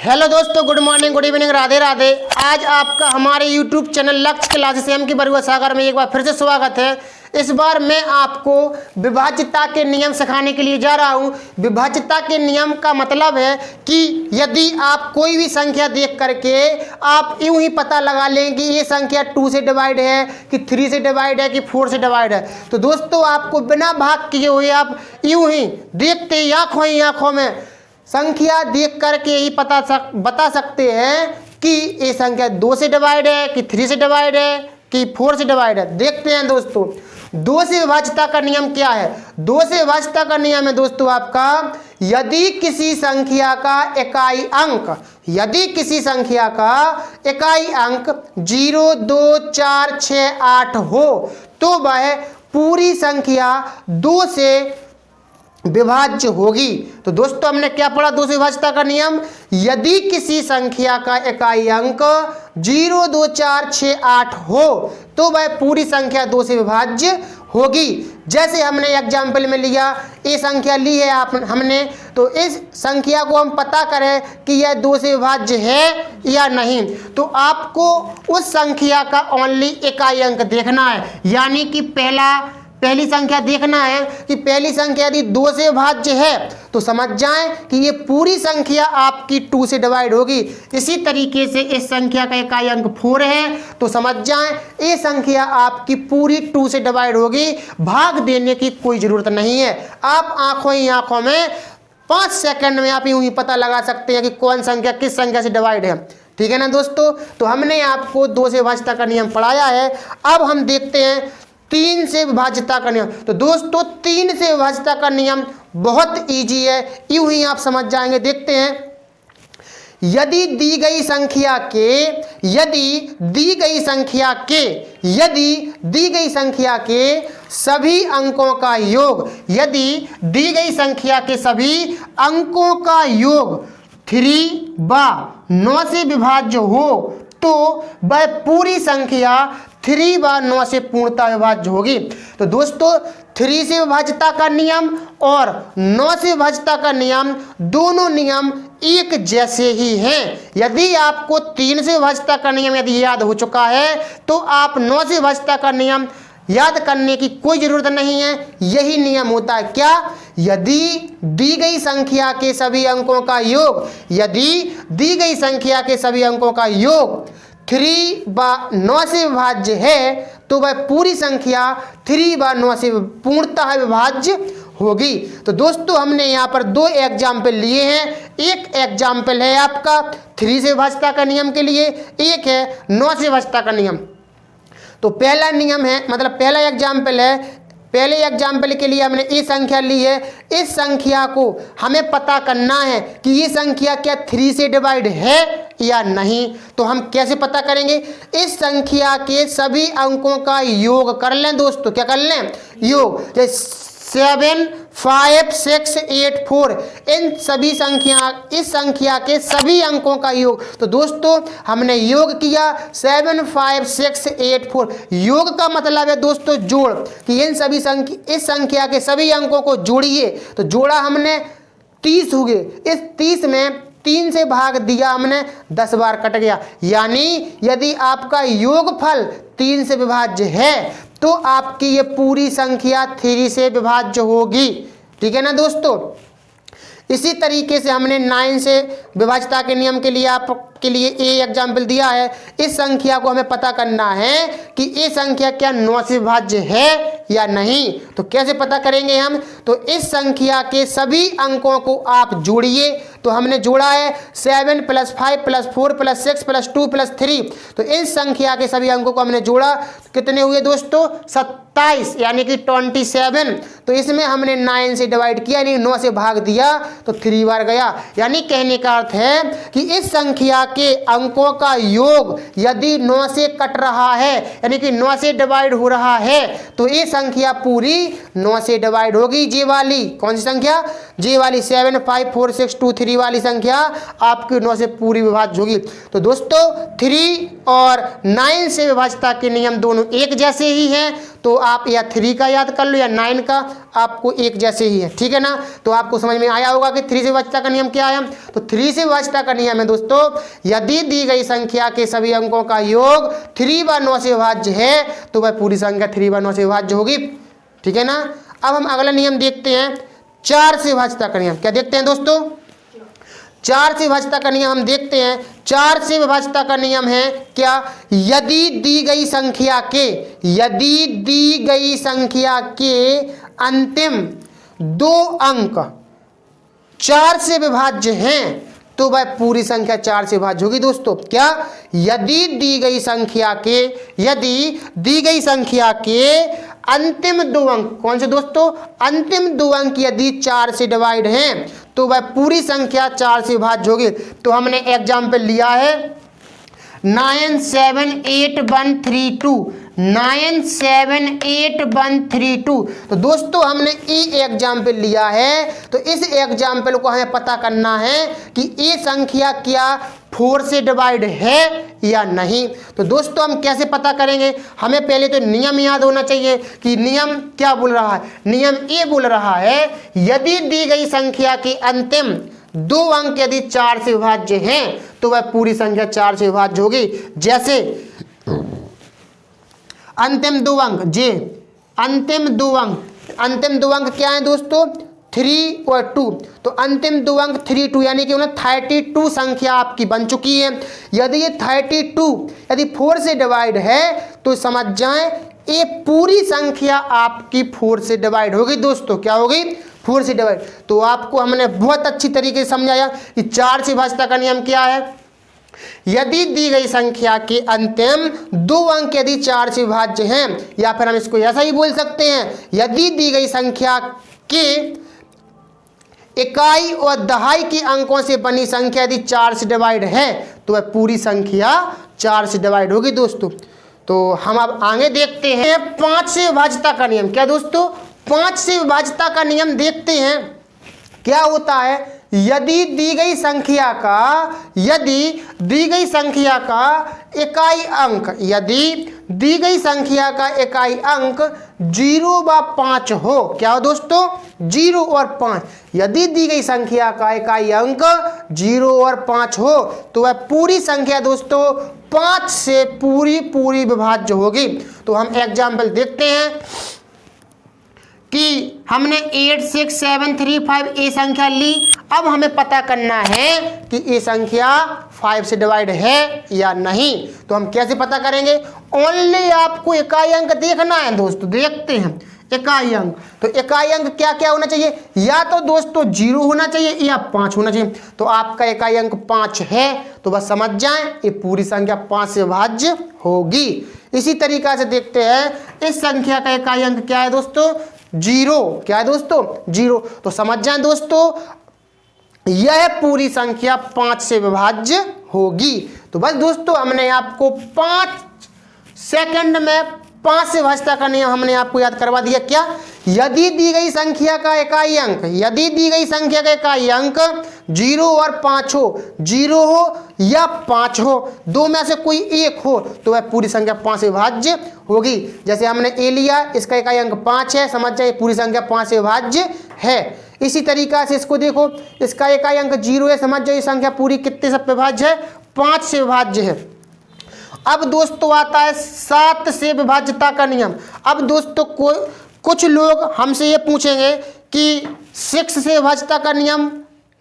Hello दोस्तों, good morning, good evening, Radhe Radhe. आज आपका हमारे यूट्यूब चैनल लक्ष्य क्लासेस एम की बरुआ सागर में एक बार फिर से स्वागत है। इस बार मैं आपको विभाज्यता के नियम सिखाने के लिए जा रहा हूं। विभाज्यता के नियम का मतलब है कि यदि आप कोई भी संख्या देख करके आप यूं ही पता लगा लें कि ये संख्या 2 से डिवाइड है कि 3 से डिवाइड है कि 4 से डिवाइड है, तो दोस्तों आपको बिना भाग किए हुए आप यूं ही देखते ही आंखों में संख्या देख करके ही बता सकते हैं कि ये संख्या 2 से डिवाइड है कि 3 से डिवाइड है कि 4 से डिवाइड है। देखते हैं दोस्तों 2 से विभाज्यता का नियम क्या है। 2 से विभाज्यता का नियम है दोस्तों आपका, यदि किसी संख्या का इकाई अंक 0, 2, 4, 6, 8 हो तो वह पूरी संख्या 2 से विभाज्य होगी। तो दोस्तों हमने क्या पढ़ा 2 से विभाज्यता का नियम, यदि किसी संख्या का इकाई अंक 0, 2, 4, 6, 8 हो तो वह पूरी संख्या 2 से विभाज्य होगी। जैसे हमने एग्जाम्पल में लिया, ये संख्या ली है हमने, तो इस संख्या को हम पता करें कि यह 2 से विभाज्य है या नहीं, तो आपको उस संख्या का ओनली इकाई अंक देखना है, यानी कि पहली संख्या देखना है कि पहली संख्या यदि 2 से विभाज्य है तो समझ जाएं कि ये पूरी संख्या आपकी 2 से डिवाइड होगी। इसी तरीके से इस संख्या का इकाई अंक 4 है तो समझ जाएं ये संख्या आपकी पूरी 2 से डिवाइड होगी। भाग देने की कोई ज़रूरत नहीं है, आप आंखों में 5 सेकंड में आप यूं ही पता लगा सकते हैं कि कौन संख्या किस संख्या से डिवाइड है। ठीक है ना दोस्तों, तो हमने आपको 2 से विभाज्यता का नियम पढ़ाया है। अब हम देखते हैं 3 से विभाज्यता का नियम। तो दोस्तों 3 से विभाज्यता का नियम बहुत इजी है, यूं ही आप समझ जाएंगे। देखते हैं, यदि दी गई संख्या के सभी अंकों का योग, यदि दी गई संख्या के सभी अंकों का योग 3/9 से विभाज्य हो तो वह पूरी संख्या 3/9 से पूर्णतः विभाज्य होगी। तो दोस्तों 3 से विभाज्यता का नियम और 9 से विभाज्यता का नियम दोनों नियम एक जैसे ही हैं। यदि आपको 3 से विभाज्यता का नियम यदि याद हो चुका है तो आप 9 से विभाज्यता का नियम याद करने की कोई ज़रूरत नहीं है। यही नियम होता है क्या, यदि दी गई संख्या के सभी अंकों का योग, यदि दी गई संख्या के सभी अंकों का योग 3/9 से विभाज्य है तो वह पूरी संख्या 3/9 से पूर्णतः विभाज्य होगी। तो दोस्तों हमने यहाँ पर 2 एग्जाम्पल लिए हैं। एक एग्जाम्पल है आपका 3 से विभाज्यता का नियम के लिए, एक है 9 से विभाज्यता का नियम। तो पहला नियम है, मतलब पहला एग्जाम्पल है, पहले एग्जाम्पल के लिए हमने ये संख्या ली है। इस संख्या को हमें पता करना है कि ये संख्या क्या 3 से डिवाइड है या नहीं। तो हम कैसे पता करेंगे, इस संख्या के सभी अंकों का योग कर लें दोस्तों। क्या कर लें, योग, जैसे 7, 5, 6, 8, 4 इस संख्या के सभी अंकों का योग। तो दोस्तों हमने योग किया 7, 5, 6, 8, 4। योग का मतलब है दोस्तों जोड़, कि इस संख्या के सभी अंकों को जोड़िए। तो जोड़ा हमने 30 हो गए, इस 30 में 3 से भाग दिया हमने, 10 बार कट गया। यानी यदि आपका योगफल 3 से विभाज्य है तो आपकी ये पूरी संख्या 3 से विभाज्य होगी। ठीक है ना दोस्तों। इसी तरीके से हमने 9 से विभाज्यता के नियम के लिए आपके लिए ये एग्जाम्पल दिया है। इस संख्या को हमें पता करना है कि ये संख्या क्या 9 से विभाज्य है या नहीं। तो कैसे पता करेंगे हम, तो इस संख्या के सभी अंकों को आप जोड़िए। तो हमने जोड़ा है 7 + 5 + 4 + 6 + 2 + 3। तो इस संख्या के सभी अंकों को हमने जोड़ा, कितने हुए दोस्तों, 27 यानी कि 27। तो इसमें हमने 9 से डिवाइड किया यानी 9 से भाग दिया तो 3 बार गया। यानी कहने का अर्थ है कि इस संख्या के अंकों का योग यदि 9 से कट रहा है यानी कि 9 से डिवाइड हो रहा है तो ये संख्या पूरी 9 से डिवाइड होगी। ये वाली कौन सी संख्या, जे वाली 7, 5, 4, 6, 2, 3 वाली संख्या आपकी 9 से पूरी विभाज्य होगी। तो दोस्तों 3 और 9 से विभाज्यता के नियम दोनों एक जैसे ही हैं, तो आप या 3 का याद कर लो या 9 का, आपको एक जैसे ही है, ठीक है ना। तो आपको समझ में आया होगा कि 3 से विभाज्यता का नियम क्या है। तो 3 से विभाज्यता का नियम है दोस्तों, यदि दी गई संख्या के सभी अंकों का योग 3/9 से विभाज्य है तो वह पूरी संख्या 3/9 से विभाज्य होगी, ठीक है ना। अब हम अगला नियम देखते हैं, 4 से विभाज्यता का नियम। क्या देखते हैं दोस्तों, 4 से विभाज्यता का नियम हम देखते हैं। 4 से विभाज्यता का नियम है क्या, यदि दी गई संख्या के अंतिम 2 अंक 4 से विभाज्य हैं तो वह पूरी संख्या 4 से विभाज्य होगी दोस्तों। क्या, यदि दी गई संख्या के अंतिम 2 अंक, कौन से दोस्तों, अंतिम 2 अंक यदि 4 से डिवाइड हैं तो वह पूरी संख्या 4 से विभाज्य होगी। तो हमने एग्जाम्पल लिया है 9781132, 9781132। तो दोस्तों हमने ये एग्जाम्पल लिया है, तो इस एग्जाम्पल को हमें पता करना है कि ये संख्या क्या 4 से डिवाइड है या नहीं। तो दोस्तों हम कैसे पता करेंगे, हमें पहले तो नियम याद होना चाहिए कि नियम क्या बोल रहा है। नियम ये बोल रहा है, यदि दी गई संख्या के अंतिम 2 अंक यदि 4 से विभाज्य हैं तो वह पूरी संख्या 4 से विभाज्य होगी। जैसे अंतिम 2 अंक, अंतिम दो अंक क्या है दोस्तों, 3 और 2। तो अंतिम 2 अंक 3, 2 यानी कि 32 संख्या आपकी बन चुकी है। यदि ये 32 यदि 4 से डिवाइड है तो समझ जाएं ये पूरी संख्या आपकी 4 से डिवाइड होगी दोस्तों। क्या होगी, 4 से डिवाइड। तो आपको हमने बहुत अच्छी तरीके से समझाया कि 4 से विभाज्यता का नियम क्या है, यदि दी गई संख्या के अंतिम 2 अंक यदि 4 से विभाज्य हैं, या फिर हम इसको ऐसा ही बोल सकते हैं, यदि दी गई संख्या के इकाई और दहाई के अंकों से बनी संख्या यदि 4 से डिवाइड है तो वह पूरी संख्या 4 से डिवाइड होगी दोस्तों। तो हम अब आगे देखते हैं 5 से विभाज्यता का नियम। क्या दोस्तों, 5 से विभाज्यता का नियम देखते हैं क्या होता है। यदि दी गई संख्या का इकाई अंक 0 व 5 हो। क्या हो दोस्तों, 0 और 5। यदि दी गई संख्या का इकाई अंक 0 और 5 हो तो वह पूरी संख्या दोस्तों 5 से पूरी विभाज्य होगी। तो हम एग्जाम्पल देखते हैं कि हमने 8, 6, 7, 3, 5 ये संख्या ली। अब हमें पता करना है कि ये संख्या 5 से डिवाइड है या नहीं। तो हम कैसे पता करेंगे, ओनली आपको इकाई अंक देखना है दोस्तों। देखते हैं इकाई अंक। तो इकाई अंक क्या क्या होना चाहिए, या तो दोस्तों 0 होना चाहिए या 5 होना चाहिए। तो आपका इकाई अंक 5 है तो बस समझ जाएं ये पूरी संख्या 5 से विभाज्य होगी। इसी तरीका से देखते हैं इस संख्या का इकाई अंक क्या है दोस्तों, 0। क्या है दोस्तों, 0। तो समझ जाएं दोस्तों यह पूरी संख्या 5 से विभाज्य होगी। तो बस दोस्तों हमने आपको 5 सेकंड में 5 से विभाज्यता का नियम हमने आपको याद करवा दिया। क्या, यदि दी गई संख्या का इकाई अंक 0 और 5 हो, 0 हो या 5 हो, 2 में से कोई एक हो तो वह पूरी संख्या 5 से विभाज्य होगी। जैसे हमने ए लिया, इसका इकाई अंक 5 है, समझ जाए पूरी संख्या 5 से विभाज्य है। इसी तरीका से इसको देखो, इसका इकाई अंक 0 है, समझ जाए संख्या पूरी कितने से विभाज्य है, 5 से विभाज्य है। अब दोस्तों आता है 7 से विभाज्यता का नियम। अब दोस्तों कुछ लोग हमसे ये पूछेंगे कि 6 से विभाज्यता का नियम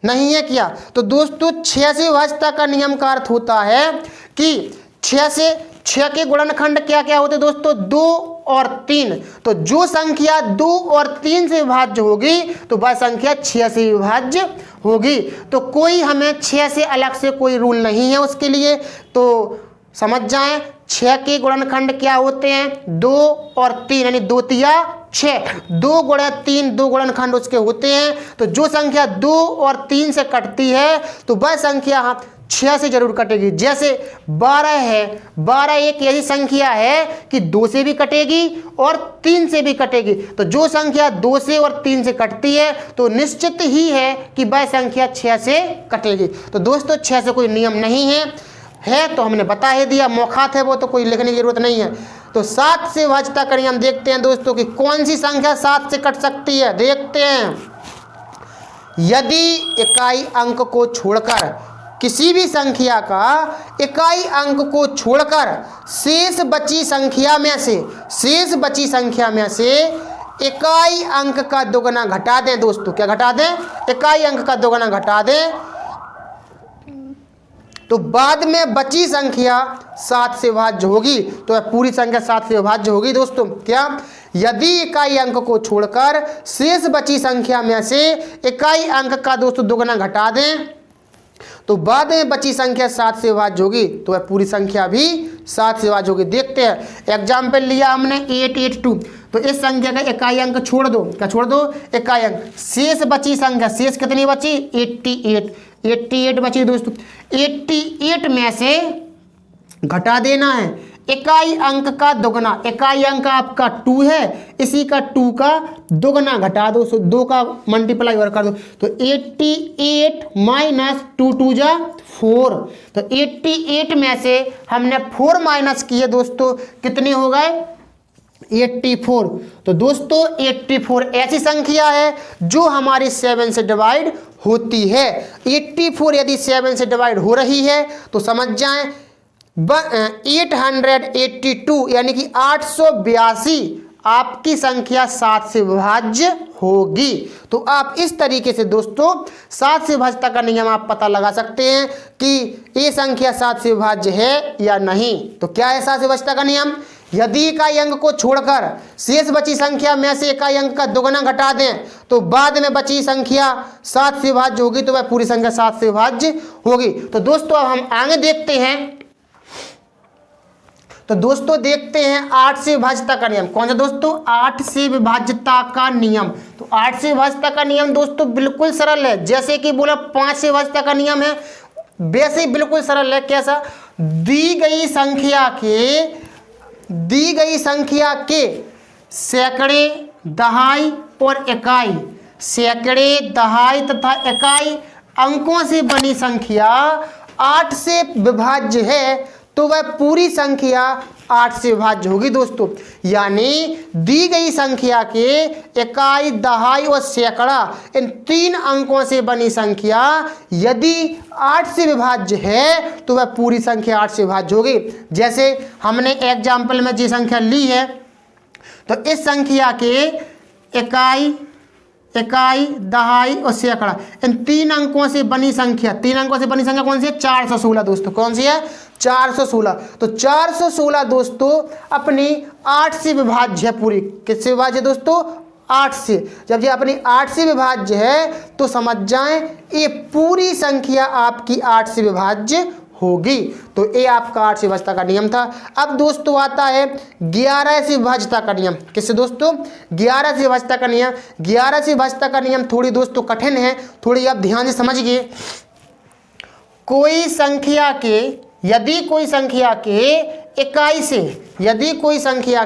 नहीं है क्या। तो दोस्तों 6 से विभाज्यता का नियम का अर्थ होता है कि 6 के गुणनखंड क्या क्या होते दोस्तों, 2 और 3। तो जो संख्या 2 और 3 से विभाज्य होगी तो वह संख्या 6 से विभाज्य होगी। तो कोई हमें 6 से अलग से कोई रूल नहीं है उसके लिए। तो समझ जाएं 6 के गुणनखंड क्या होते हैं, 2 और 3 यानी 2 तिया 6, 2 गुणा 3 2 गुणनखंड उसके होते हैं। तो जो संख्या 2 और 3 से कटती है तो वह संख्या 6 से जरूर कटेगी। जैसे 12 है, 12 एक ऐसी संख्या है कि 2 से भी कटेगी और 3 से भी कटेगी। तो जो संख्या 2 से और 3 से कटती है तो निश्चित ही है कि वह संख्या 6 से कटेगी। तो दोस्तों 6 से कोई नियम नहीं है तो हमने बता ही दिया, मौखात है वो, तो कोई लिखने की जरूरत नहीं है। तो 7 से विभाज्यता का नियम देखते हैं दोस्तों कि कौन सी संख्या 7 से कट सकती है। देखते हैं, यदि इकाई अंक को छोड़कर किसी भी संख्या का इकाई अंक को छोड़कर शेष बची संख्या में से इकाई अंक का दोगुना घटा दें। दोस्तों क्या घटा दें? इकाई अंक का दोगुना घटा दें, तो बाद में बची संख्या 7 से विभाज्य होगी। तो वह पूरी संख्या 7 से विभाज्य होगी। दोस्तों क्या? यदि इकाई अंक को छोड़कर शेष बची संख्या में से इकाई अंक का दोस्तों दोगुना घटा दें तो बाद में बची संख्या 7 से विभाज्य होगी। तो वह पूरी संख्या भी 7 से विभाज्य होगी। देखते हैं, एग्जाम्पल लिया हमने 882। तो इस संख्या का इकाई अंक छोड़ दो। क्या छोड़ दो? इकाई अंक। शेष बची संख्या, शेष कितनी बची? 88 बची दोस्तों। 88 में से घटा देना है इकाई अंक का दोगुना। इकाई अंक आपका 2 है, इसी का 2 का दोगुना घटा दो, 2 का मल्टीप्लाई और कर दो। तो 88 माइनस 2 2 जा 4। तो 88 में से हमने 4 माइनस किए दोस्तों, कितने हो गए? 84। तो दोस्तों 84 ऐसी संख्या है जो हमारी 7 से डिवाइड होती है। 84 यदि 7 से डिवाइड हो रही है तो समझ जाएं 882 यानी कि 882 आपकी संख्या 7 से विभाज्य होगी। तो आप इस तरीके से दोस्तों 7 से विभाज्यता का नियम आप पता लगा सकते हैं कि ये संख्या 7 से विभाज्य है या नहीं। तो क्या है 7 से विभाज्यता का नियम? यदि इकाई अंक को छोड़कर शेष बची संख्या में से इकाई अंक का दोगुना घटा दें तो बाद में बची संख्या 7 से विभाज्य होगी। तो वह पूरी संख्या 7 से विभाज्य होगी। तो दोस्तों अब हम आगे देखते हैं। तो दोस्तों देखते हैं 8 से विभाज्यता का नियम। कौन सा दोस्तों? 8 से विभाज्यता का नियम। तो 8 से विभाज्यता का नियम दोस्तों बिल्कुल सरल है। जैसे कि बोला 5 से विभाज्यता का नियम है, वैसे ही बिल्कुल सरल है। कैसा? दी गई संख्या के सैकड़े, दहाई और इकाई, सैकड़े, दहाई तथा इकाई अंकों से बनी संख्या 8 से विभाज्य है तो वह पूरी संख्या 8 से विभाज्य होगी दोस्तों। यानी दी गई संख्या के इकाई, दहाई और सैकड़ा इन 3 अंकों से बनी संख्या यदि 8 से विभाज्य है तो वह पूरी संख्या 8 से विभाज्य होगी। जैसे हमने एग्जाम्पल में जो संख्या ली है, तो इस संख्या के इकाई, दहाई और सैकड़ा इन 3 अंकों से बनी संख्या, 3 अंकों से बनी संख्या कौन सी है? 416 दोस्तों। कौन सी है? 416। तो 416 दोस्तों अपनी 8 से विभाज्य है पूरी। किससे विभाज्य है दोस्तों? 8 से। जब ये अपनी 8 से विभाज्य है तो समझ जाएं ये पूरी संख्या आपकी 8 से विभाज्य होगी। तो ये आपका 8 से विभाज्यता का नियम था। अब दोस्तों आता है 11 से विभाज्यता का नियम। किससे दोस्तों? 11 से विभाज्यता का नियम। 11 से विभाज्यता का नियम थोड़ी दोस्तों कठिन है, थोड़ी आप ध्यान से समझिए। यदि कोई संख्या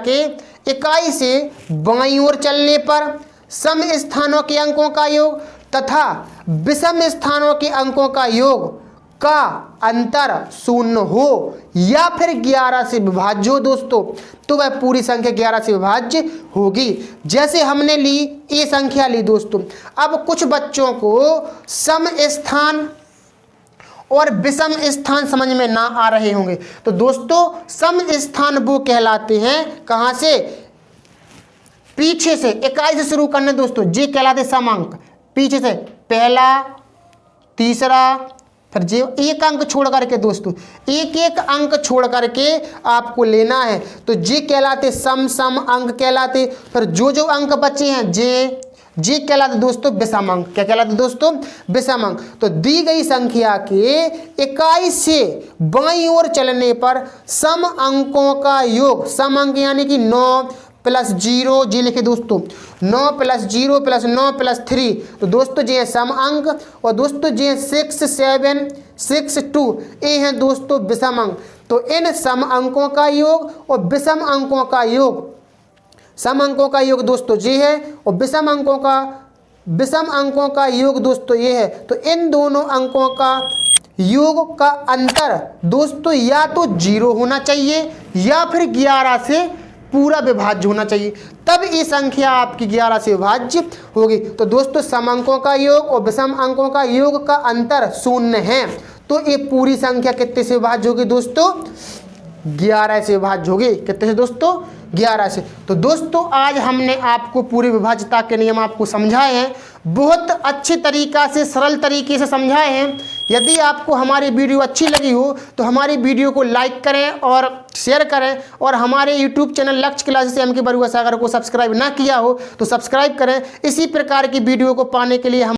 के इकाई से बाईं ओर चलने पर सम स्थानों के अंकों का योग तथा विषम स्थानों के अंकों का योग का अंतर 0 हो या फिर 11 से विभाज्य हो दोस्तों, तो वह पूरी संख्या 11 से विभाज्य होगी। जैसे हमने ली ये संख्या ली दोस्तों। अब कुछ बच्चों को सम स्थान और विषम स्थान समझ में ना आ रहे होंगे। तो दोस्तों सम स्थान वो कहलाते हैं, कहां से? पीछे से, इकाई से शुरू करने दोस्तों, जे कहलाते सम अंक। पीछे से पहला, तीसरा, फिर जे एक अंक छोड़ करके दोस्तों, एक अंक छोड़ करके आपको लेना है। तो जे कहलाते सम अंक कहलाते। फिर जो अंक बचे हैं जे कहलाते दोस्तों विषम अंक। क्या कहलाते दोस्तों? विषम अंक। तो दी गई संख्या के इकाई से बाईं ओर चलने पर सम अंकों का योग, सम अंक यानी कि 9 + 0, जी लिखे दोस्तों, 9 + 0 + 9 + 3। तो दोस्तों जी सम अंक, और दोस्तों जी 6 7 6 2 ये हैं दोस्तों विषम अंक। तो इन सम अंकों का योग और विषम अंकों का योग, सम अंकों का योग दोस्तों ये है और विषम अंकों का योग दोस्तों ये है। तो इन दोनों अंकों का योग का अंतर दोस्तों या तो 0 होना चाहिए या फिर 11 से पूरा विभाज्य होना चाहिए, तब ये संख्या आपकी 11 से विभाज्य होगी। तो दोस्तों सम अंकों का योग और विषम अंकों का योग का अंतर 0 है, तो ये पूरी संख्या कितने से विभाज्य होगी दोस्तों? 11 से विभाज्य होगी। कितने से दोस्तों? 11 से। तो दोस्तों आज हमने आपको पूरी विभाज्यता के नियम आपको समझाए हैं, बहुत अच्छे तरीका से, सरल तरीके से समझाए हैं। यदि आपको हमारी वीडियो अच्छी लगी हो तो हमारी वीडियो को लाइक करें और शेयर करें, और हमारे यूट्यूब चैनल लक्ष्य क्लासेस एम के बरुआ सागर को सब्सक्राइब ना किया हो तो सब्सक्राइब करें। इसी प्रकार की वीडियो को पाने के लिए हम